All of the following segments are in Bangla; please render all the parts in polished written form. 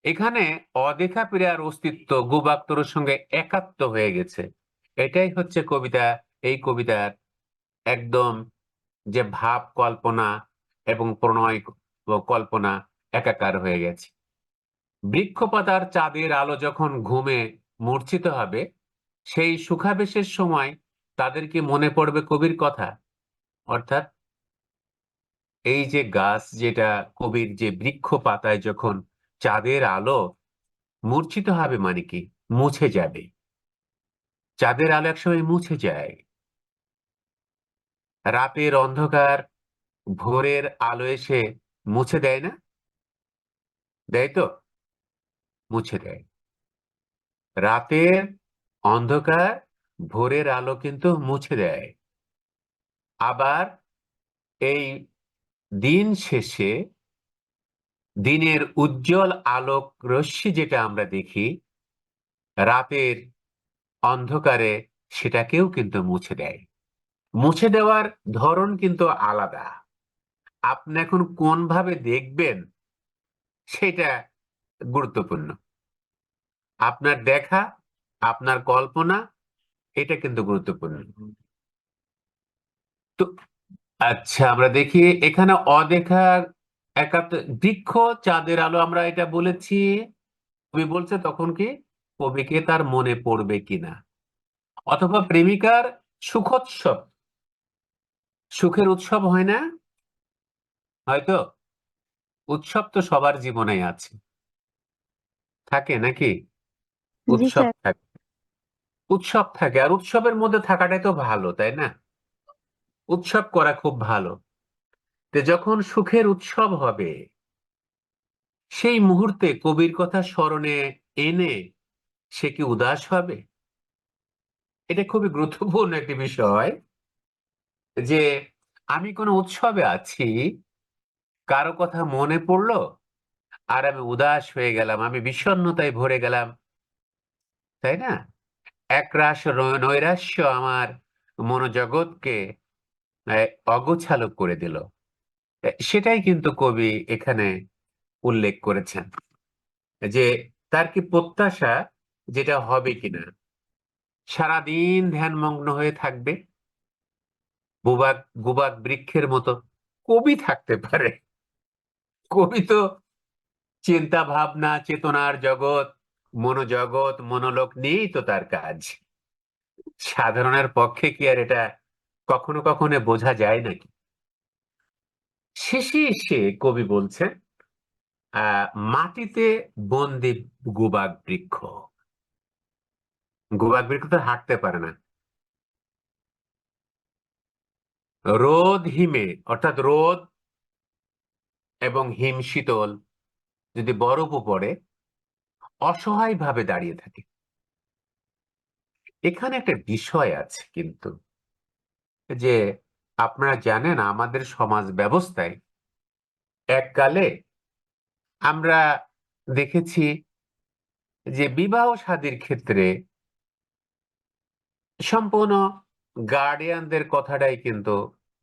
এখানে অদেখা প্রিয়ার অস্তিত্ব গুবাক্তরের সঙ্গে একাত্ম হয়ে গেছে। এটাই হচ্ছে এই কবিতার একদম যে ভাব কল্পনা এবং প্রণয় কল্পনা একাকার হয়ে গেছে। বৃক্ষপাতার চাঁদের আলো যখন ঘুমে মূর্ছিত হবে, সেই সুখাবেশের সময় তাদেরকে মনে পড়বে কবির কথা। অর্থাৎ এই যে গাছ, যেটা কবির যে বৃক্ষ পাতায় যখন চাঁদের আলো মূর্ছিত হবে, মানে কি মুছে যাবে। চাঁদের আলো একসময় মুছে যায়। রাতের অন্ধকার ভোরের আলো এসে মুছে দেয় না? দেয় তো, মুছে দেয়। রাতের অন্ধকার ভোরের আলো কিন্তু মুছে দেয়। আবার এই দিন শেষে দিনের উজ্জ্বল আলোক রশ্মি যেটা আমরা দেখি রাতের অন্ধকারে, সেটাকেও কিন্তু মুছে দেয়। মুছে দেওয়ার ধরন কিন্তু আলাদা। আপনি এখন কোন ভাবে দেখবেন সেটা গুরুত্বপূর্ণ। আপনার দেখা, আপনার কল্পনা, এটা কিন্তু গুরুত্বপূর্ণ। তো আচ্ছা, আমরা দেখি এখানে অদেখার একাত্ম বৃক্ষ চাঁদের আলো, আমরা এটা বলেছি। কবি বলছে তখন কি কবিকে তার মনে পড়বে কিনা, অথবা প্রেমিকার সুখোৎসব, সুখের উৎসব হয় না? হয়তো উৎসব তো সবার জীবনেই আছে, থাকে নাকি? জি উৎসব স্যার। থাকে, উৎসব থাকে, আর উৎসবের মধ্যে থাকাটাই তো ভালো, তাই না? উৎসব করা খুব ভালো। তো যখন সুখের উৎসব হবে, সেই মুহূর্তে কবির কথা স্মরণে এনে সে কি উদাস হবে? এটা খুবই গুরুত্বপূর্ণ একটি বিষয়, যে আমি কোনো উৎসবে আছি, কারো কথা মনে পড়লো, আর আমি উদাস হয়ে গেলাম, আমি বিষণ্ণতায় ভরে গেলাম, তাই না? একরাশ নৈরাশ্য আমার মনোজগৎকে অগোছালো করে দিল। সেটাই কিন্তু কবি এখানে উল্লেখ করেছেন, যে তার কি প্রত্যাশা যেটা হবে কিনা। সারাদিন ধ্যানমগ্ন হয়ে থাকবে, গুবাক গুবাক বৃক্ষের মতো কবি থাকতে পারে। কবি তো চিন্তা ভাবনা, চেতনার জগৎ, মনোজগৎ, মনোলোক নিয়েই তো তার কাজ। সাধারণের পক্ষে কি আর এটা কখনো কখনো বোঝা যায় নাকি? শেষে এসে কবি বলছেন, মাটিতে বন্দি গুবাক বৃক্ষ। গুবাক বৃক্ষ তো হাঁটতে পারে না। রোদ হিমে, অর্থাৎ রোদ এবং হিম শীতল যদি বরফও পড়ে, অসহায় ভাবে দাঁড়িয়ে থাকে। এখানে একটা বিষয় আছে কিন্তু, যে আপনারা জানেন আমাদের সমাজ ব্যবস্থায় এককালে আমরা দেখেছি যে বিবাহ শাদীর ক্ষেত্রে সম্পূর্ণ গার্ডিয়ানদের কথাটাই কিন্তু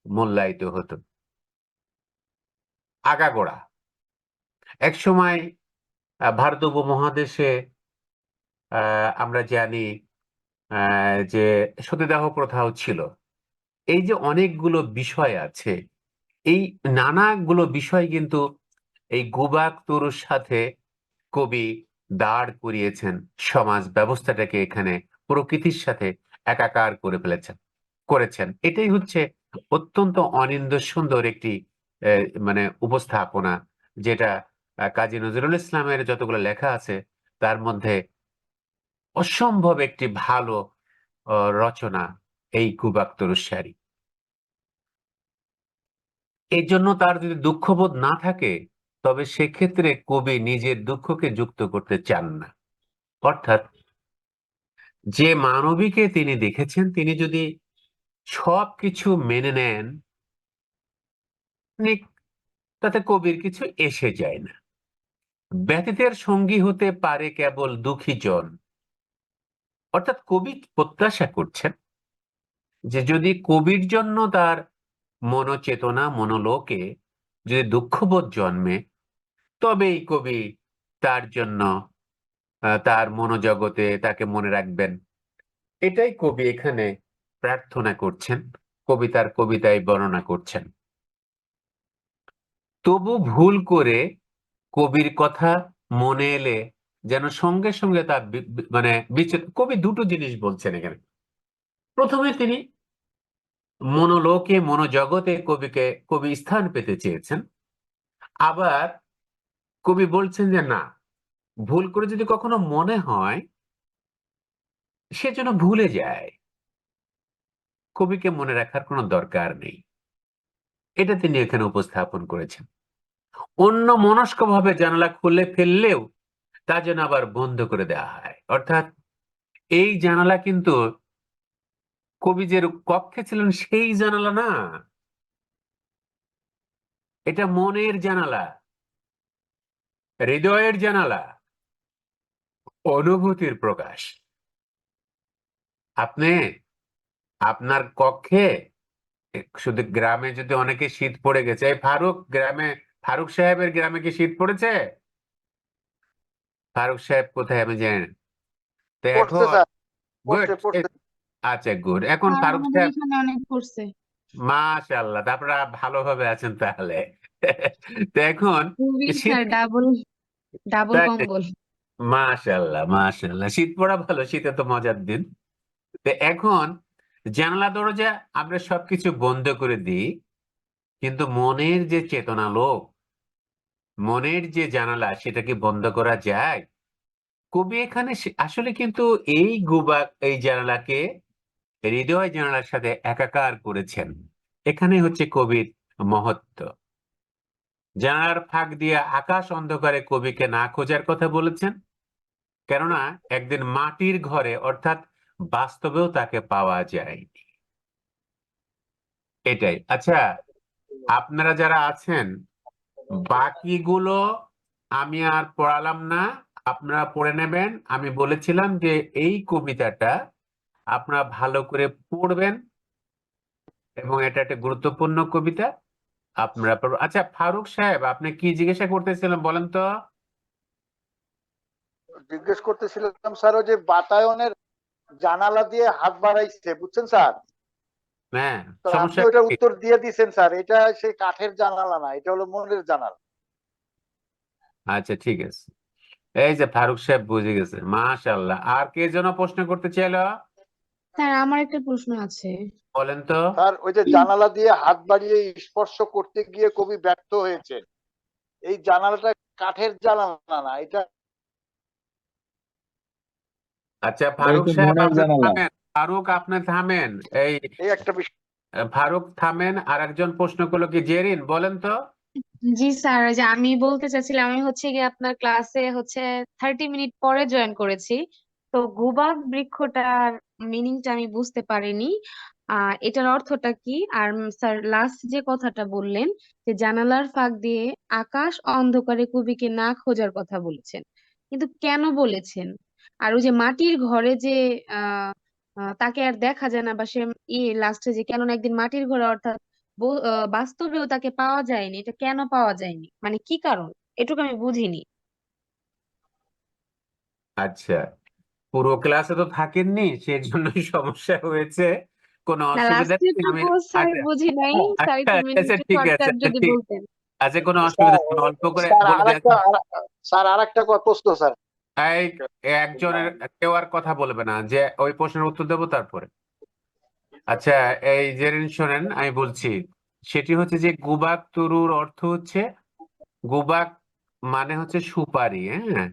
মূল্যায়িত হতো, আগাগোড়া। এক সময় ভারত উপমহাদেশে আমরা জানি যে সতীদাহ প্রথাও ছিল। এই যে অনেকগুলো বিষয় আছে, এই নানাগুলো বিষয় কিন্তু এই গুবাক তরুর সাথে কবি দাঁড় করিয়েছেন, সমাজ ব্যবস্থাটাকে এখানে প্রকৃতির সাথে একাকার করে করেছেন। এটাই হচ্ছে অত্যন্ত অনিন্দ সুন্দর একটি মানে উপস্থাপনা, যেটা কাজী নজরুল ইসলামের যতগুলো লেখা আছে তার মধ্যে অসম্ভব একটি ভালো রচনা এই গুবাক তরুর শাড়ি। এই জন্য তার যদি দুঃখবোধ না থাকে, তবে সেক্ষেত্রে কবি নিজের দুঃখকে যুক্ত করতে চান না। অর্থাৎ যে মানবীকে তিনি দেখেছেন, তিনি যদি সবকিছু মেনে নেন, নি- তাতে কবির কিছু এসে যায় না। ব্যতীতের সঙ্গী হতে পারে কেবল দুঃখী জন। অর্থাৎ কবি প্রত্যাশা করছেন যে যদি কবির জন্য তার মনোচেতনা, মনোলোকে যদি দুঃখবোধ জন্মে, তবেই কবি তার জন্য তার মনোজগতে তাকে মনে রাখবেন, এটাই কবি এখানে প্রার্থনা করছেন, কবিতার কবিতায় বর্ণনা করছেন। তবু ভুল করে কবির কথা মনে এলে যেন সঙ্গে সঙ্গে তার মানে কবি দুটো জিনিস বলছেন এখানে। প্রথমে তিনি মনোলোকে মনোজগতে কবি স্থান পেতে চেয়েছেন। আবার কবি বলছেন যে না, ভুল করে যদি কখনো মনে হয় সে যেন ভুলে যায়, কবিকে মনে রাখার কোনো দরকার নেই, এটা তিনি এখানে উপস্থাপন করেছেন। অন্য মনস্ক ভাবে জানালা খুলে ফেললেও তা যেন আবার বন্ধ করে দেওয়া হয়। অর্থাৎ এই জানালা কিন্তু কবি যে কক্ষে ছিলেন সেই জানালা না, এটা মনের জানালা, হৃদয়ের জানালা, অনুভূতির প্রকাশ। আপনি আপনার কক্ষে শুধু গ্রামে যদি অনেকে শীত পড়ে গেছে, এই ফারুক সাহেবের গ্রামে কি শীত পড়েছে? ফারুক সাহেব কোথায় আমি জানি না। তো পড়ছে এখন স্যার, গুড। পড়ছে পড়ছে। আচ্ছা, গুড। এখন আর ফারুক আমাদের সাহেব, এখানে অনেক পড়ছে। মাশাআল্লাহ, আপনারা ভালোভাবে আছেন তাহলে। তো এখন খুবই শীত, স্যার, ডাবল ডাবল তাই কম্বল। মাশাআল্লাহ মাশাআল্লাহ, শীত পড়া ভালো, শীতে তো মজার দিন। তো এখন জানালা দরজা আমরা সবকিছু বন্ধ করে দিই, কিন্তু মনের যে চেতনা লোক, মনের যে জানালা, সেটা কি বন্ধ করা যায়? কবি এখানে আসলে কিন্তু এই জানালাকে হৃদয় জানালার সাথে একাকার করেছেন। এখানে হচ্ছে কবির মহত্ব। জানালার ফাঁক দিয়ে আকাশ অন্ধকারে কবিকে না খোঁজার কথা বলেছেন, কেননা একদিন মাটির ঘরে অর্থাৎ বাস্তবেও তাকে পাওয়া যায়। এটাই। আচ্ছা, আপনারা যারা আছেন, বাকিগুলো আমি আর পড়ালাম না, আপনারা পড়ে নেবেন। আমি বলেছিলাম যে এই কবিতাটা আপনারা ভালো করে পড়বেন, এবং এটা একটা গুরুত্বপূর্ণ কবিতা। আচ্ছা ফারুক সাহেব, আপনি কি জিজ্ঞাসা করতেছিলেন বলেন তো? জিজ্ঞেস করতেছিলাম স্যার, ওই যে বাতায়নের জানালা দিয়ে হাত বাড়াইছে, বুঝছেন স্যার? হ্যাঁ, তো আপনি সমস্যা ওটার কি? উত্তর দিয়ে দিচ্ছেন স্যার, এটা সেই কাঠের জানালা না, এটা হলো মনের জানালা। আচ্ছা, ঠিক আছে। এই যে ফারুক সাহেব বুঝে গেছে, মাশাআল্লাহ। আর কে যেন প্রশ্ন করতে চাইলো? স্যার, আমার একটা প্রশ্ন আছে। বলেন তো। স্যার, ওই যে জানালা দিয়ে হাত বাড়িয়ে স্পর্শ করতে গিয়ে কবি ব্যর্থ হয়েছে, এই জানালাটা কাঠের জানালা না, এটা আচ্ছা ওই ফারুক তো সাহেব, মনের আপনি জানালা। থামেন। ফারুক, আপনি থামেন। এই এই একটা বিষয়। ফারুক থামেন। আর একজন প্রশ্ন করলো কি, জেরিন, বলেন তো। জি স্যার, ওই যে আমি বলতে চাচ্ছিলাম, আমি হচ্ছে গিয়ে আপনার ক্লাসে 30 মিনিট পরে জয়েন করেছি। তো গুবাক বৃক্ষটার মিনিংটা আমি বুঝতে পারিনি। এটার অর্থটা কি? আর স্যার, লাস্ট যে কথাটা বললেন যে জানালার ফাঁক দিয়ে আকাশ অন্ধকারে কবিকে না খোঁজার কথা বলেছেন, কিন্তু কেন বলেছেন? আর ওই যে মাটির ঘরে যে আহ তাকে আর দেখা যায় না, বা সে লাস্টে যে কেন একদিন মাটির ঘরে, অর্থাৎ বাস্তবেও তাকে পাওয়া যায়নি, এটা কেন পাওয়া যায়নি, মানে কি কারণ? এটুকু আমি বুঝিনি। আচ্ছা, পুরো ক্লাসে তো থাকেননি, সেই জন্যই সমস্যা হয়েছে। কোনো না, অসুবিধা নেই। লাস্টেরটুকু স্যার আচ্ছা বুঝি নাই। স্যার, আচ্ছা একটু আচ্ছা, মিনিংটা ঠিক আছে, শর্টকাট আচ্ছা যদি ঠিক বলতেন। আছে, কোনো অসুবিধা স্যার, নেই, অল্প করে স্যার বলে আরেকটা দিচ্ছি। স্যার আরেকটা প্রশ্ন স্যার। এই একজনের কেউ আর কথা বলবে না, যে ওই প্রশ্নের উত্তর দেবো তারপরে। আচ্ছা, এই জেরিন শোনেন, আমি বলছি। সেটি হচ্ছে যে গুবাক তরুর অর্থ হচ্ছে, গুবাক মানে হচ্ছে সুপারি। হ্যাঁ,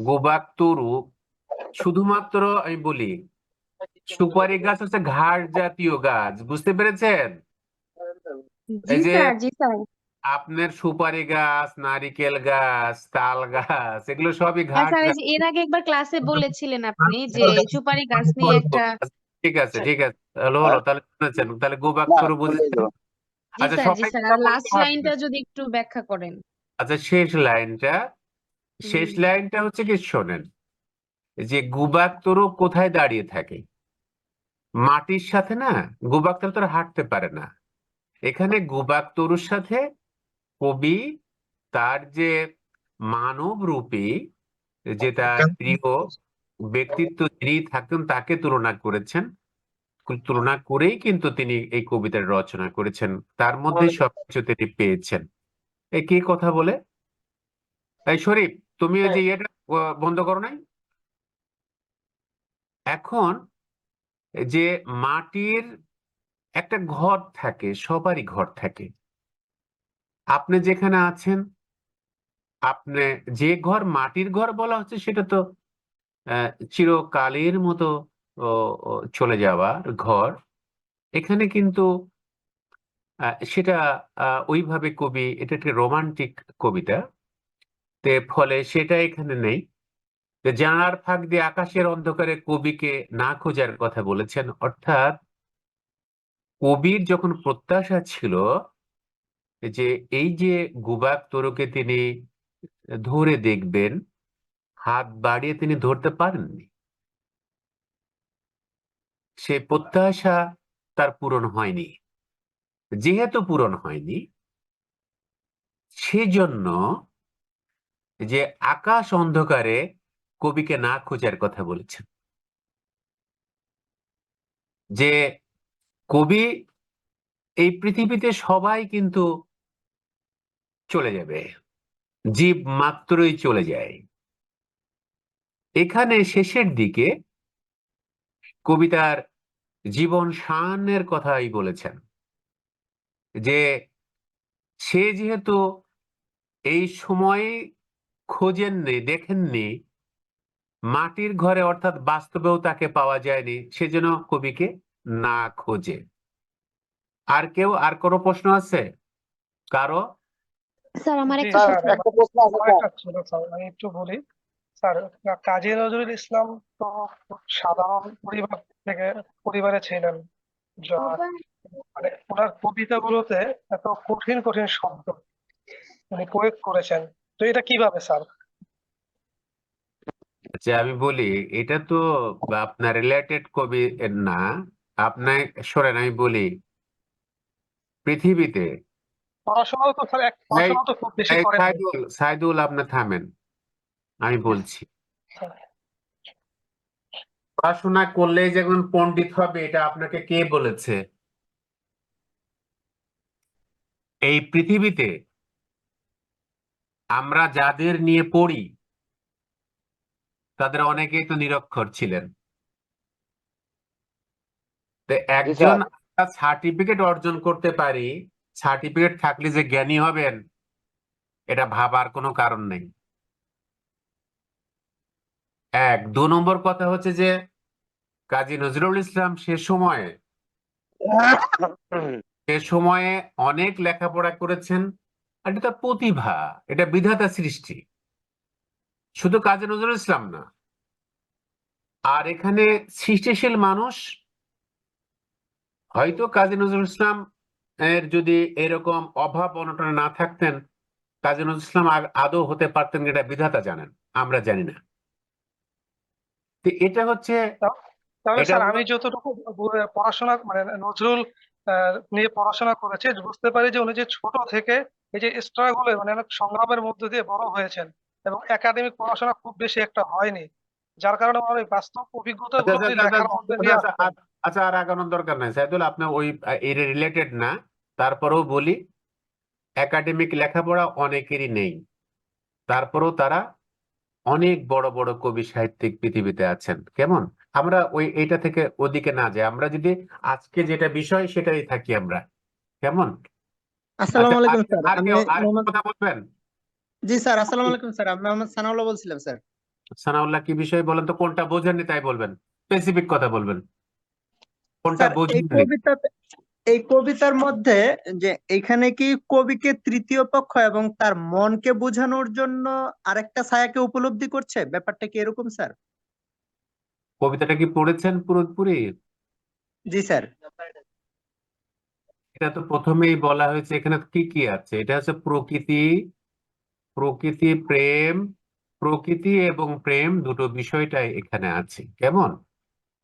গুবাক তরু শুধুমাত্র, আমি বলি, সুপারি গাছ হচ্ছে ঘাস জাতীয় গাছ, বুঝতে পেরেছেন? জি এই যে স্যার, জি স্যার। আপনার সুপারি গাছ, নারিকেল গাছ, তাল গাছ, এগুলো সবই হ্যাঁ ঘাস স্যার, এই যে এর জাতীয়। আগে একবার ক্লাসে বলেছিলেন আপনি যে সুপারি গাছ নিয়ে বলবো। একটা। আচ্ছা, ঠিক আছে ঠিক আছে, হলো হলো, হ্যাঁ, তাহলে শুনেছেন, তাহলে গোবাক না তরু বলেই বুঝেছেন। গেল। জি আচ্ছা, স্যার, জি সবাই স্যার, কথা আর বলতে লাস্ট হবে লাইনটা না। যদি একটু ব্যাখ্যা করেন। আচ্ছা, শেষ লাইনটা, শেষ হুম। লাইনটা হচ্ছে কি শোনেন, যে গুবাক তরু কোথায় দাঁড়িয়ে থাকে? মাটির সাথে না। গুবাক তরু তো আর হাঁটতে পারে না। এখানে গুবাক তরুর সাথে কবি তার যে মানব রূপী যে তার প্রিয় ব্যক্তিত্ব যিনি থাকতেন তাকে তুলনা করেছেন, তুলনা করেই কিন্তু তিনি এই কবিতার রচনা করেছেন, তার মধ্যে সবকিছু তিনি পেয়েছেন। এই কে কথা বলে? এই শরীফ, তুমি ওই যে ইয়েটা বন্ধ করো নাই? এখন যে মাটির একটা ঘর থাকে, সবারই ঘর থাকে। আপনি যেখানে আছেন, আপনি যে ঘর মাটির ঘর বলা হচ্ছে সেটা তো চিরকালের মতো ও, ও, চলে যাওয়ার ঘর। এখানে কিন্তু সেটা ওইভাবে কবি, এটা একটা রোমান্টিক কবিতা, তে ফলে সেটা এখানে নেই। যে জানালার ফাঁক দিয়ে আকাশের অন্ধকারে কবিকে না খোঁজার কথা বলেছেন, অর্থাৎ কবির যখন প্রত্যাশা ছিল যে এই যে গুবাক তরুকে তিনি ধরে দেখবেন, হাত বাড়িয়ে তিনি ধরতে পারেননি। সে প্রত্যাশা তার পূরণ হয়নি। যেহেতু পূরণ হয়নি, সেজন্য যে আকাশ অন্ধকারে কবিকে না খোঁজার কথা বলেছেন। যে কবি, এই পৃথিবীতে সবাই কিন্তু চলে যাবে, জীব মাত্রই চলে যায়। এখানে শেষের দিকে কবিতার জীবন শানের কথাই বলেছেন, যে সে যেহেতু এই সময়ে খোঁজেননি, দেখেননি, মাটির ঘরে অর্থাৎ বাস্তবেও তাকে পাওয়া যায়নি, সেজন্য কবিকে না খোঁজে। আর কেউ, আর কোনো প্রশ্ন আছে কারো? স্যার আমার জি একটা স্যার স্যার, প্রশ্ন একটা প্রশ্ন আছে আমার স্যার। একটা ছিল স্যার, আমি একটু বলি স্যার। কাজী নজরুল ইসলাম তো খুব সাধারণ পরিবারে ছিলেন। যা- মানে ওনার কবিতাগুলোতে এত কঠিন কঠিন শব্দ উনি প্রয়োগ করেছেন, তো এটা কিভাবে স্যার? আচ্ছা, আমি বলি, এটা তো আপনার রিলেটেড কবি না। আপনার শোনেন, আমি বলি, পৃথিবীতে পড়াশোনা এই তো খুব বেশি এই করেননি সাইদুল, সাইদুল, আপনি থামেন, আমি বলছি। স্যার। পড়াশোনা করলেই যেমন পণ্ডিত হবে, এটা আপনাকে কে বলেছে? এই পৃথিবীতে আমরা যাদের নিয়ে পড়ি, তাদের অনেকেই তো নিরক্ষর ছিলেন। তো জি একজন স্যার। সার্টিফিকেট অর্জন করতে পারি, সার্টিফিকেট থাকলে যে জ্ঞানী হবেন, এটা ভাবার কোনো কারণ নেই। এক, দু নম্বর কথা হচ্ছে যে কাজী নজরুল ইসলাম সে সময়ে অনেক লেখাপড়া করেছেন, আর এটা তার প্রতিভা, এটা বিধাতা সৃষ্টি, শুধু কাজী নজরুল ইসলাম না। আর এখানে সৃষ্টিশীল মানুষ, হয়তো কাজী নজরুল ইসলাম এর যদি এরকম অভাব অনটন না থাকতেন, কাজী নজরুল ইসলাম আদৌ হতে পারতেন, এটা বিধাতা জানেন, আমরা জানি না। তো এটা হচ্ছে, তা- তাহলে এটা স্যার হলো, আমি যতটুকু পড়াশোনা মানে নজরুল নিয়ে পড়াশোনা করেছি, বুঝতে পারি যে উনি যে ছোট থেকে এই যে স্ট্রাগলে মানে অনেক সংগ্রামের মধ্য দিয়ে বড় হয়েছেন, এবং একাডেমিক পড়াশোনা খুব বেশি একটা হয়নি, যার কারণে আমার ওই বাস্তব অভিজ্ঞতা আচ্ছা গুলো আচ্ছা উনি আচ্ছা লেখার মধ্যে আচ্ছা নিয়ে আচ্ছা আসতেন। আচ্ছা, আচ্ছা, আর আগানোর দরকার নাই সাইদুল, আপনার ওই এর রিলেটেড না। তারপরেও বলি, একাডেমিক লেখাপড়া অনেকেরই নেই, তারপরেও তারা অনেক বড় বড় কবি সাহিত্যিক পৃথিবীতে আছেন। কেমন? আমরা ওই এইটা থেকে ওদিকে না যাই, আমরা যদি আজকে যেটা বিষয় সেটাই থাকি আমরা। কেমন? আচ্ছা, আসসালামু আর আলাইকুম স্যার, আর আমি কেউ আর মোহাম্মদ। কথা বলবেন? জি স্যার, আসসালামু আলাইকুম স্যার, আমি মোহাম্মদ সানাউল্লাহ বলছিলাম স্যার। সানাউল্লাহ, কি বিষয় বলেন তো? কোনটা বোঝেননি তাই বলবেন, স্পেসিফিক কথা বলবেন, কোনটা স্যার, বুঝলেন? এই কবিতার মধ্যে যে এখানে কি কবিকে তৃতীয় পক্ষ এবং তার মনকে বোঝানোর জন্য আরেকটা ছায়াকে উপলব্ধি করছে, ব্যাপারটা কি এরকম স্যার? কবিতাটা কি পড়েছেন পুরোপুরি? জি স্যার। এটা তো প্রথমেই বলা হয়েছে, এখানে কি কি আছে, এটা হচ্ছে প্রকৃতি, প্রকৃতি প্রেম, প্রকৃতি এবং প্রেম দুটো বিষয়টাই এখানে আছে। কেমন?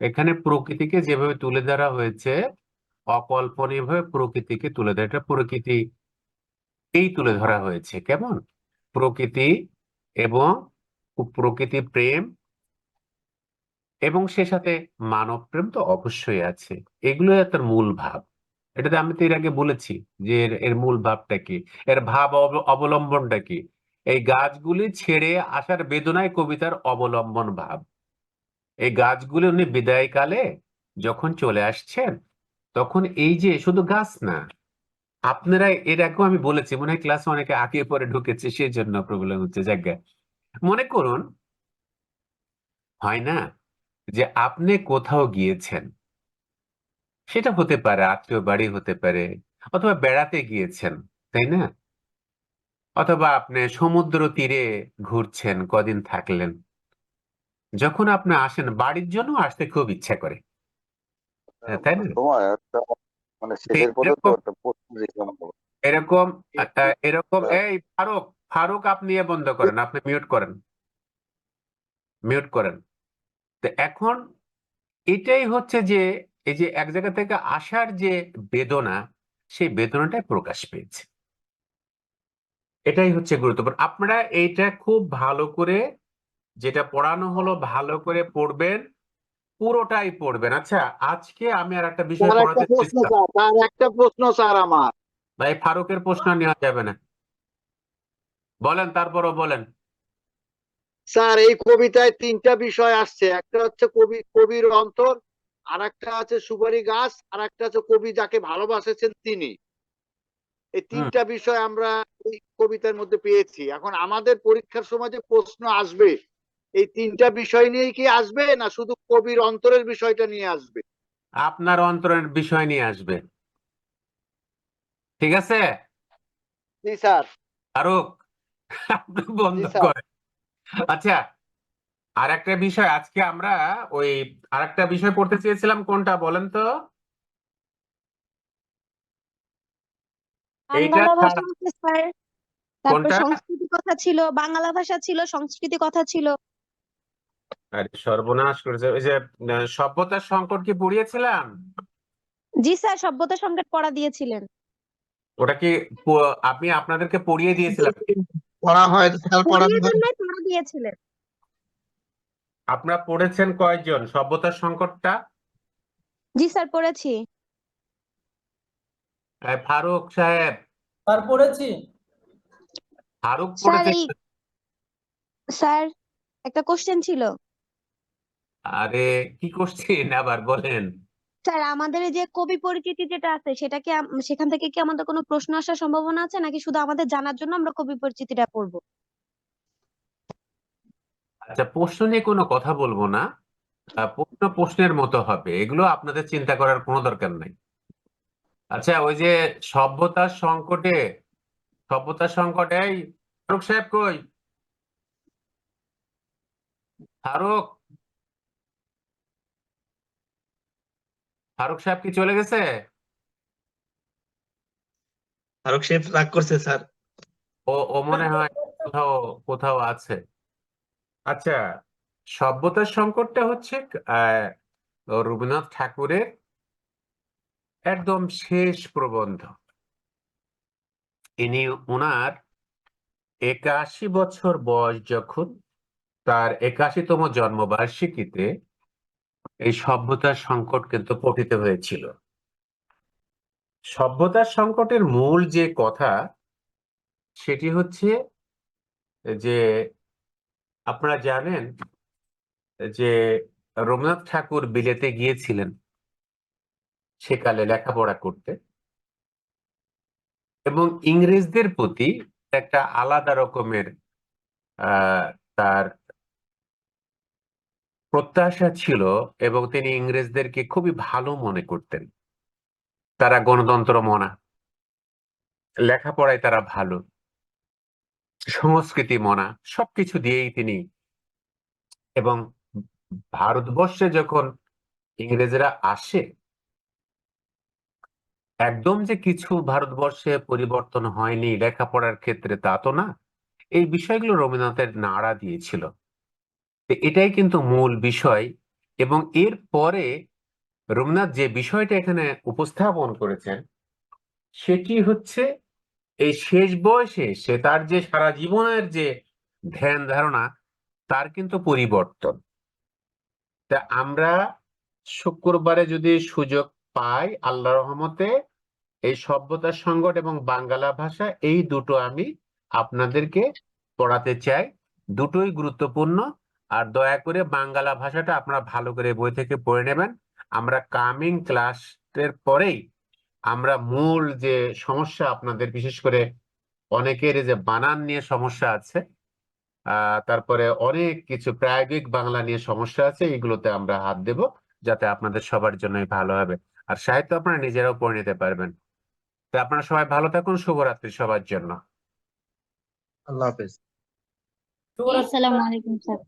এখানে প্রকৃতিকে যেভাবে তুলে ধরা হয়েছে, অকল্পনীয় ভাবে প্রকৃতিকে তুলে ধরা, এটা প্রকৃতি এই তুলে ধরা হয়েছে। কেমন? প্রকৃতি এবং প্রকৃতি প্রেম এবং সে সাথে মানব প্রেম তো অবশ্যই আছে। এগুলো তার মূল ভাব। এটাতে আমি তো এর আগে বলেছি যে এর এর মূল ভাবটা কি, এর ভাব অবলম্বনটা কি। এই গাছগুলি ছেড়ে আসার বেদনায় কবিতার অবলম্বন ভাব। এই গাছগুলি উনি বিদায়কালে যখন চলে আসছেন, তখন এই যে শুধু গাছ না, আপনারা এর আগেও আমি বলেছি, মনে হয় ক্লাসে অনেকে আগে পরে ঢুকেছে, সেই জন্য প্রবলেম হচ্ছে জায়গা। মনে করুন, হয় না যে আপনি কোথাও গিয়েছেন, সেটা হতে পারে আত্মীয় বাড়ি, হতে পারে অথবা বেড়াতে গিয়েছেন, তাই না? অথবা আপনি সমুদ্র তীরে ঘুরছেন, কদিন থাকলেন। যখন আপনি আসেন, বাড়ির জন্য আসতে খুব ইচ্ছা করে, তাই না? তোমার একটা মানে শেষের পথে তো এরকম একটা প্রশ্ন জিজ্ঞাসা করবো। এরকম এরকম আহ, এই ফারুক, ফারুক আপনি এ বন্ধ করেন, আপনি মিউট করেন, মিউট করেন। তো এখন এটাই হচ্ছে যে এই যে এক জায়গা থেকে আসার যে বেদনা, সেই বেদনাটাই প্রকাশ পেয়েছে। এটাই হচ্ছে গুরুত্বপূর্ণ। আপনারা এইটা খুব ভালো করে, যেটা পড়ানো হলো ভালো করে পড়বেন, পুরোটাই পড়বেন। আচ্ছা, আজকে আমি আর একটা বিষয় স্যার একটা পড়াতে প্রশ্ন চেয়েছিলাম। স্যার, স্যার একটা প্রশ্ন স্যার আমার। ভাই, ফারুকের প্রশ্ন নেওয়া যাবে না, বলেন, তারপরও বলেন। স্যার এই কবিতায় তিনটা বিষয় আসছে, একটা হচ্ছে কবির অন্তর, আর একটা আছে সুপারি গাছ, আর একটা হচ্ছে কবি যাকে ভালোবাসেছেন তিনি। এই হুম। তিনটা বিষয় আমরা এই কবিতার মধ্যে পেয়েছি। এখন আমাদের পরীক্ষার সময় যে প্রশ্ন আসবে, এই তিনটা বিষয় নিয়েই কি আসবে, না শুধু কবির অন্তরের বিষয়টা নিয়ে আসবে? আপনার অন্তরের বিষয় নিয়ে আসবে, ঠিক আছে? জি স্যার। ফারুক, আপনি বন্ধ জি স্যার। করেন। আচ্ছা, আর একটা বিষয় আজকে আমরা ওই আরেকটা বিষয় পড়তে চেয়েছিলাম, কোনটা বলেন তো? এইটা বাংলা ভাষা ছাড়া আছে স্যার, তারপর কোনটা? সংস্কৃতি কথা ছিল, বাংলা ভাষা ছিল, সংস্কৃতি কথা ছিল। আরে সর্বনাশ করেছে, ওই যে সভ্যতার সংকট কি পড়িয়েছিলাম? জি স্যার, সভ্যতা সংকট পড়া দিয়েছিলেন। ওটা কি আপনি আপনাদেরকে পড়িয়ে দিয়েছিলাম? পড়া হয় স্যার, পড়ানো পড়িয়ে হয়। জন্যই পড়া দিয়েছিলেন। আপনারা পড়েছেন কয়জন সভ্যতার সংকটটা? জি স্যার, পড়েছি। ফারুক সাহেব, স্যার পড়েছি। ফারুক স্যার পড়েছেন? স্যার একটা কোশ্চেন ছিল। আরে কি করছেন আবার, বলেন। স্যার আমাদের এই যে কবি পরিচিতি যেটা আছে, সেটা কি সেখান থেকে কি আমাদের কোনো প্রশ্ন আসার সম্ভাবনা আছে, নাকি শুধু আমাদের জানার জন্য আমরা কবি পরিচিতিটা পড়বো? আচ্ছা, প্রশ্ন নিয়ে কোনো কথা বলবো না। প্রশ্ন প্রশ্নের মতো হবে, এগুলো আপনাদের চিন্তা করার কোনো দরকার নাই। আচ্ছা, ওই যে সভ্যতার সংকটে, সভ্যতার সংকটে, এই ফারুক সাহেব কই? ফারুক, ফারুক সাহেব কি চলে গেছে? ফারুক সাহেব রাগ করছে স্যার। ও ও মনে হয় কোথাও কোথাও আছে। আচ্ছা, সভ্যতার সংকটটা হচ্ছে আহ রবীন্দ্রনাথ ঠাকুরের একদম শেষ প্রবন্ধ। ইনি ওনার 81 বছর বয়স যখন, তার 81তম জন্মবার্ষিকীতে এই সভ্যতার সংকট কিন্তু পঠিত হয়েছিল। সভ্যতার সংকটের মূল যে কথা, সেটি হচ্ছে যে আপনারা জানেন যে রবীন্দ্রনাথ ঠাকুর বিলেতে গিয়েছিলেন সেকালে লেখাপড়া করতে, এবং ইংরেজদের প্রতি একটা আলাদা রকমের আহ তার প্রত্যাশা ছিল, এবং তিনি ইংরেজদেরকে খুবই ভালো মনে করতেন। তারা গণতন্ত্র মনা, লেখাপড়ায় তারা ভালো, সংস্কৃতি মনা, সবকিছু দিয়েই তিনি। এবং ভারতবর্ষে যখন ইংরেজরা আসে, একদম যে কিছু ভারতবর্ষে পরিবর্তন হয়নি লেখাপড়ার ক্ষেত্রে, তা তো না। এই বিষয়গুলো রবীন্দ্রনাথের নাড়া দিয়েছিল। তো এটাই কিন্তু মূল বিষয়। এবং এর পরে রবীন্দ্রনাথ যে বিষয়টা এখানে উপস্থাপন করেছেন, সেটি হচ্ছে এই শেষ বয়সে সে তার যে সারা জীবনের যে ধ্যান ধারণা তার কিন্তু পরিবর্তন। তা আমরা শুক্রবারে যদি সুযোগ পাই, আল্লাহর রহমতে এই সভ্যতা সংকট এবং বাংলা ভাষা এই দুটো আমি আপনাদেরকে পড়াতে চাই। দুটোই গুরুত্বপূর্ণ। আর দয়া করে বাংলা ভাষাটা আপনারা ভালো করে বই থেকে পড়ে নেবেন। আমরা কামিং ক্লাসের পরেই আমরা মূল যে সমস্যা আপনাদের, বিশেষ করে অনেকের যে বানান নিয়ে সমস্যা আছে, তারপরে অনেক কিছু প্রায়োগিক বাংলা নিয়ে সমস্যা আছে, এইগুলোতে আমরা হাত দেব, যাতে আপনাদের সবার জন্যই ভালো হবে। আর সাহিত্য আপনারা নিজেরাও পড়ে নিতে পারবেন। তো আপনারা সবাই ভালো থাকুন। শুভরাত্রি সবার জন্য। আল্লাহ হাফেজ। আসসালামু আলাইকুম স্যার